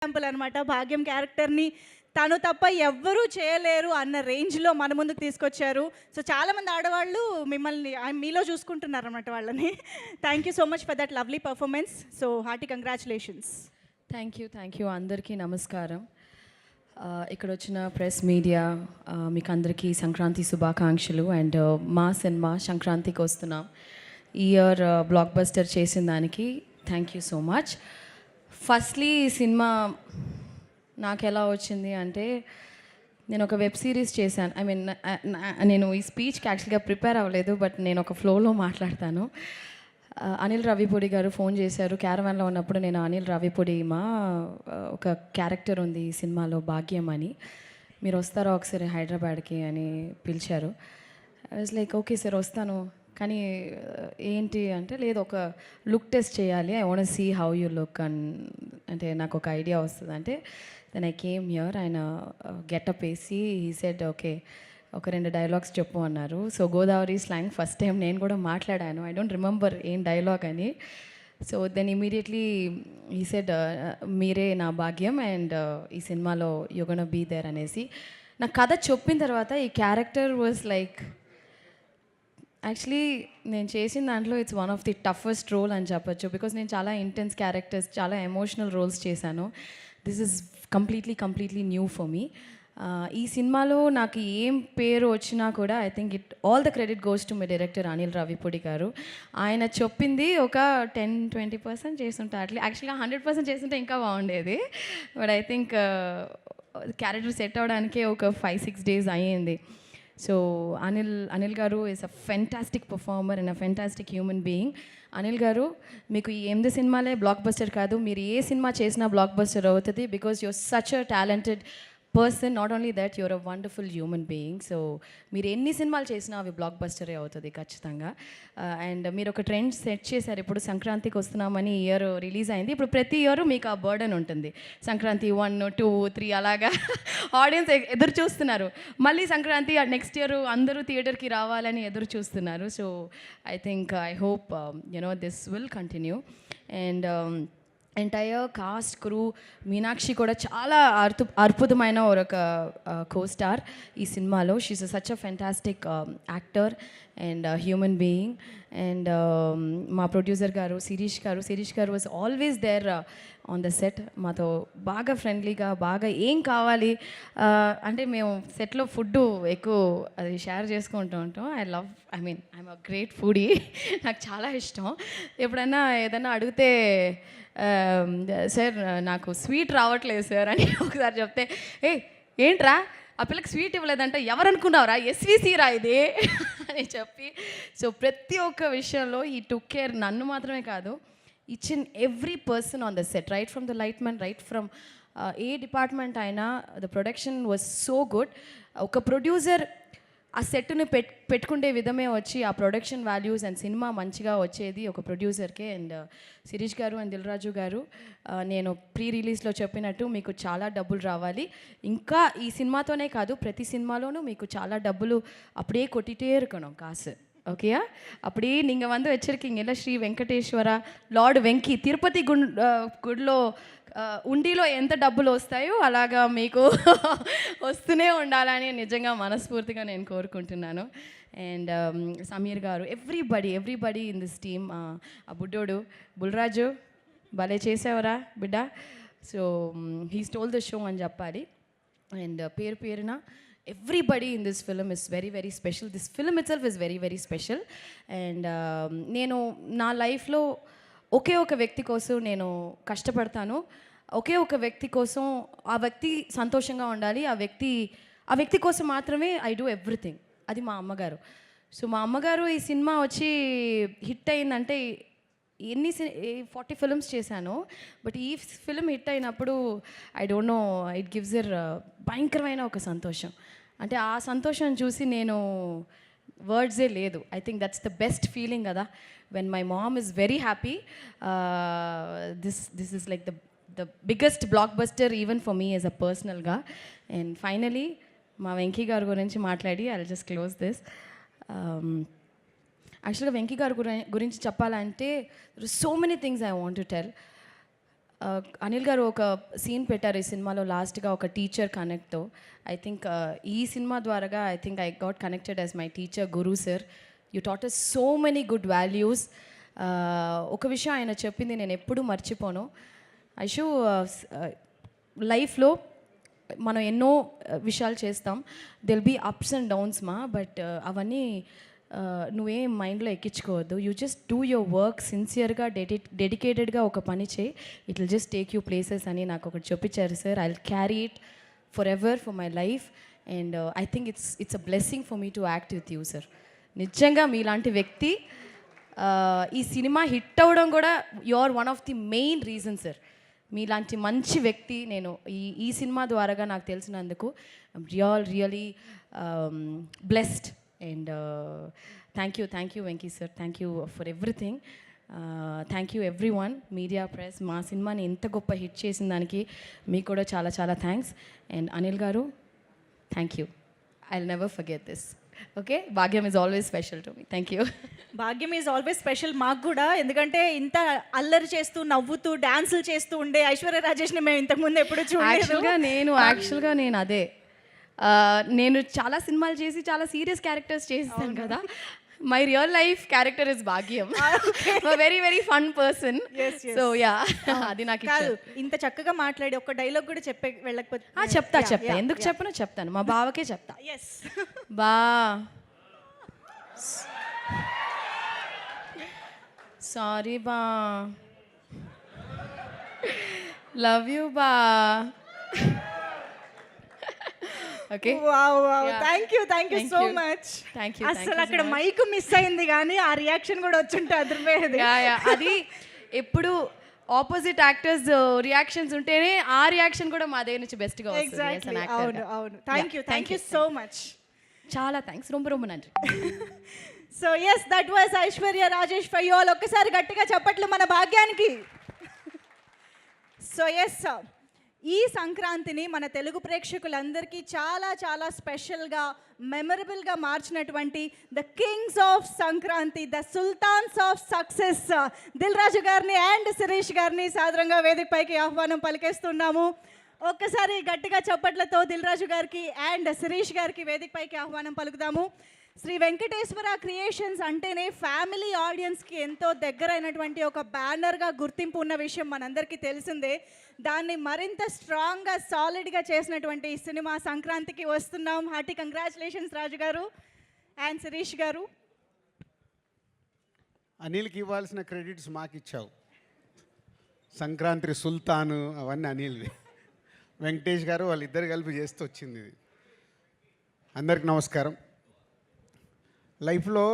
Example అనమాట. భాగ్యం క్యారెక్టర్‌ని తను తప్ప ఎవ్వరూ చేయలేరు అన్న రేంజ్‌లో మన ముందుకు తీసుకొచ్చారు. సో, చాలామంది ఆడవాళ్ళు మిమ్మల్ని మీలో చూసుకుంటున్నారనమాట వాళ్ళని. Thank you so much for that lovely performance. So, hearty congratulations. Thank you అందరికీ నమస్కారం. ఇక్కడ వచ్చిన ప్రెస్ మీడియా మీకు అందరికీ సంక్రాంతి శుభాకాంక్షలు. అండ్ మా సినిమా సంక్రాంతికి వస్తున్నాం. ఈ ఇయర్ బ్లాక్ బస్టర్ చేసిన దానికి thank you so much. Firstly ఈ సినిమా నాకు ఎలా వచ్చింది అంటే, నేను ఒక వెబ్ సిరీస్ చేశాను. ఐ మీన్ నేను ఈ స్పీచ్కి యాక్చువల్గా ప్రిపేర్ అవ్వలేదు, బట్ నేను ఒక ఫ్లోలో మాట్లాడతాను. అనిల్ రావిపూడి గారు ఫోన్ చేశారు క్యారవాన్లో ఉన్నప్పుడు. నేను అనిల్ రావిపూడి ఒక క్యారెక్టర్ ఉంది ఈ సినిమాలో భాగ్యం అని, మీరు వస్తారా ఒకసారి హైదరాబాద్కి అని పిలిచారు. I was like okay sir వస్తాను, కానీ ఏంటి అంటే లేదు ఒక లుక్ టెస్ట్ చేయాలి, I want see how you look అంటే నాకు ఒక ఐడియా వస్తుంది అంటే. Then I came here. ఆయన గెటప్ వేసి హీ సెడ్ ఓకే ఒక 2 డైలాగ్స్ చెప్పు అన్నారు. So Godavari slang first time నేను కూడా మాట్లాడాను. ఐ డోంట్ రిమెంబర్ ఏం డైలాగ్ అని. So then immediately he said మీరే నా భాగ్యం అండ్ ఈ సినిమాలో యు గోనా బీ దేర్ అనేసి. నాకు కథ చెప్పిన తర్వాత ఈ క్యారెక్టర్ వాజ్ లైక్, యాక్చువల్లీ నేను చేసిన దాంట్లో it's one of the toughest role అని చెప్పొచ్చు. బికాస్ నేను చాలా ఇంటెన్స్ క్యారెక్టర్స్, చాలా ఎమోషనల్ రోల్స్ చేశాను. This is completely new for me. ఈ సినిమాలో నాకు ఏం పేరు వచ్చినా కూడా I think all the credit goes to my director Anil Ravipudi గారు. ఆయన చెప్పింది ఒక 10-20% చేస్తుంటే, యాక్చువల్గా 100% చేస్తుంటే ఇంకా బాగుండేది. But I think character set అవ్వడానికే ఒక 5-6 డేస్ అయ్యింది. So Anil garu is a fantastic performer and a fantastic human being. Anil garu, మీకు ఈ 8 సినిమాలే బ్లాక్ బస్టర్ కాదు, మీరు ఏ సినిమా చేసినా బ్లాక్ బస్టర్ అవుతుంది. Because you're such a talented person. Not only that, you're a wonderful human being. So మీరు ఎన్ని సినిమాలు చేసినా అవి బ్లాక్ బస్టరే అవుతుంది ఖచ్చితంగా. అండ్ మీరు ఒక ట్రెండ్ సెట్ చేశారు. ఇప్పుడు సంక్రాంతికి వస్తున్నామని ఇయర్ రిలీజ్ అయింది. ఇప్పుడు ప్రతి ఇయర్ మీకు ఆ బర్డన్ ఉంటుంది. సంక్రాంతి 1, 2, 3 అలాగా ఆడియన్స్ ఎదురు చూస్తున్నారు. మళ్ళీ సంక్రాంతి నెక్స్ట్ ఇయర్ అందరూ థియేటర్కి రావాలని ఎదురు చూస్తున్నారు. So I think I hope this will continue. And entire cast crew, Meenakshi కూడా చాలా అద్భుతమైన ఒక కో స్టార్ ఈ సినిమాలో. She's such a fantastic actor and human being. And మా ప్రొడ్యూసర్ గారు శిరీష్ గారు was always there on the set. మాతో బాగా ఫ్రెండ్లీగా, బాగా ఏం కావాలి అంటే మేము సెట్లో ఫుడ్ ఎక్కువ అది షేర్ చేసుకుంటూ ఉంటాం. I'm a great foodie. నాకు చాలా ఇష్టం. ఎప్పుడైనా ఏదైనా అడిగితే సార్ నాకు స్వీట్ రావట్లేదు సార్ అని ఒకసారి చెప్తే, ఏంట్రా ఆ పిల్లకి స్వీట్ ఇవ్వలేదంటే ఎవరనుకున్నావురా, ఎస్విసి రా ఇది అని చెప్పి. సో ప్రతి ఒక్క విషయంలో ఈ టుక్ కేర్, నన్ను మాత్రమే కాదు, each and every person on the set, right from the light man, right from ఏ డిపార్ట్మెంట్ అయినా. The production was so good. ఒక ప్రొడ్యూసర్ ఆ సెట్ని పెట్టుకుంటే విధమే వచ్చి ఆ ప్రొడక్షన్ వాల్యూస్ అండ్ సినిమా మంచిగా వచ్చేది ఒక ప్రొడ్యూసర్కే. అండ్ శిరీష్ గారు అండ్ దిల్ రాజు గారు, నేను ప్రీ రిలీజ్లో చెప్పినట్టు మీకు చాలా డబ్బులు రావాలి. ఇంకా ఈ సినిమాతోనే కాదు, ప్రతి సినిమాలోనూ మీకు చాలా డబ్బులు அப்படியே கொட்டிகிட்டே இருக்கணும் காசு. ஓகேயா? அப்படியே நீங்கள் வந்து வச்சுருக்கீங்கல்ல ஸ்ரீ வெங்கடேஸ்வரா లార్డ్ వెంకీ తిరుపతి గుడిలో ఉండిలో ఎంత డబ్బులు వస్తాయో అలాగా మీకు వస్తూనే ఉండాలని నిజంగా మనస్ఫూర్తిగా నేను కోరుకుంటున్నాను. అండ్ సమీర్ గారు, ఎవ్రీబడి ఇన్ దిస్ టీమ్. ఆ బుడ్డోడు బుల్రాజు భలే చేసేవరా బిడ్డ. So he stole the show అని చెప్పాలి. అండ్ పేరున everybody in this film is very special. This film itself is very special. And నేను నా లైఫ్లో ఒకే ఒక వ్యక్తి కోసం నేను కష్టపడతాను. ఒకే ఒక వ్యక్తి కోసం, ఆ వ్యక్తి సంతోషంగా ఉండాలి, ఆ వ్యక్తి కోసం మాత్రమే ఐ డూ ఎవ్రీథింగ్. అది మా అమ్మగారు. సో మా అమ్మగారు ఈ సినిమా వచ్చి హిట్ అయిందంటే, 40 ఫిల్మ్స్ చేశాను, బట్ ఈ ఫిల్మ్ హిట్ అయినప్పుడు I don't know, it gives er భయంకరమైన ఒక సంతోషం. అంటే ఆ సంతోషం చూసి నేను వర్డ్సే లేదు. I think that's the best feeling కదా, when my mom is very happy. This is like the biggest blockbuster even for me as a పర్సనల్గా. అండ్ ఫైనలీ మా వెంకీ గారి గురించి మాట్లాడి I will just close this. యాక్చువల్గా వెంకీ గారి గురించి చెప్పాలంటే so many things I want to tell. Anil garu ఒక సీన్ పెట్టారు ఈ సినిమాలో లాస్ట్గా ఒక టీచర్ కనెక్ట్తో. ఐ థింక్ ఈ సినిమా ద్వారాగా I think I got connected as my teacher Guru sir. You taught us so many good values. ఒక విషయం ఆయన చెప్పింది నేను ఎప్పుడూ మర్చిపోను. ఐషు లైఫ్లో మనం ఎన్నో విషయాలు చేస్తాం, there'll be ups and downs మా, బట్ అవన్నీ నువ్వేం మైండ్లో ఎక్కించుకోవద్దు. You just do your work సిన్సియర్గా డెడికేటెడ్గా ఒక పని చేయి, it will just take you places అని నాకు ఒకటి చూపించారు sir. I will carry it forever for my life and I think it's a blessing for me to act with you sir. నిజంగా మీలాంటి వ్యక్తి ఈ సినిమా హిట్ అవ్వడం కూడా you are one of the main reason sir. మీలాంటి మంచి వ్యక్తి నేను ఈ సినిమా ద్వారాగా నాకు తెలిసినందుకు really blessed and thank you Venky sir. Thank you for everything. Thank you everyone, media press. మా సినిమాని ఇంత గొప్ప హిట్ చేసిన దానికి మీకు కూడా చాలా చాలా thanks. And Anil garu thank you, I will never forget this. Okay, Bhagyam is always special to me. Thank you. Bhagyam is always special మాకు కూడా, ఎందుకంటే ఇంత అల్లరి చేస్తూ నవ్వుతూ డాన్సులు చేస్తూ ఉండే ఐశ్వర్య రాజేష్ని మేము ఇంతకుముందు ఎప్పుడు చూడలేదు. యాక్చువల్గా నేను అదే నేను చాలా సినిమాలు చేసి చాలా సీరియస్ క్యారెక్టర్స్ చేస్తాను కదా. My real life character is Bhagyam, very very fun person. So yeah, అది నాకు కాదు, ఇంత చక్కగా మాట్లాడి ఒక డైలాగ్ కూడా చెప్పే వెళ్ళకపోతే చెప్తా ఎందుకు చెప్పనో చెప్తాను, మా బావకే చెప్తా. ఎస్ బా సారీ బా, లవ్ యూ బా. Okay, thank you so much. అసలు అక్కడ మైక్ మిస్ అయింది కానీ ఆ రియాక్షన్ కూడా వచ్చుంటే అదిరిపోయేది. అది ఎప్పుడు ఆపోజిట్ యాక్టర్స్ రియాక్షన్స్ ఉంటేనే ఆ రియాక్షన్ కూడా మా దగ్గర నుంచి బెస్ట్గా వస్తుంది. అవును, థ్యాంక్ యూ సో మచ్. చాలా థ్యాంక్స్, రొమ్మ నండి. So yes, that was Aishwarya Rajesh for you all. ఒక్కసారి గట్టిగా చప్పట్లు మన భాగ్యానికి. సో ఎస్, ఈ సంక్రాంతిని మన తెలుగు ప్రేక్షకులందరికీ చాలా చాలా స్పెషల్గా మెమరబుల్గా మార్చినటువంటి the kings of Sankranti, the sultans of success Dil Raju గారిని అండ్ శిరీష్ గారిని సాదరంగా వేదికపైకి ఆహ్వానం పలికేస్తున్నాము. ఒక్కసారి గట్టిగా చప్పట్లతో దిల్ రాజు గారికి అండ్ శిరీష్ గారికి వేదికపైకి ఆహ్వానం పలుకుదాము. శ్రీ వెంకటేశ్వర క్రియేషన్స్ అంటేనే ఫ్యామిలీ ఆడియన్స్కి ఎంతో దగ్గరైనటువంటి ఒక బ్యానర్గా గుర్తింపు ఉన్న విషయం మనందరికీ తెలిసిందే. దాన్ని మరింత స్ట్రాంగ్గా సాలిడ్గా చేసినటువంటి ఈ సినిమా సంక్రాంతికి వస్తున్నాం. హార్టీ కంగ్రాచులేషన్స్ రాజు గారు అండ్ శిరీష్ గారు. అనిల్కి ఇవ్వాల్సిన క్రెడిట్స్ మాకు ఇచ్చావు. సంక్రాంతి సుల్తాను అవన్నీ అనిల్వి. వెంకటేష్ గారు వాళ్ళిద్దరు కలిపి చేస్తూ వచ్చింది ఇది. అందరికి నమస్కారం. లైఫ్లో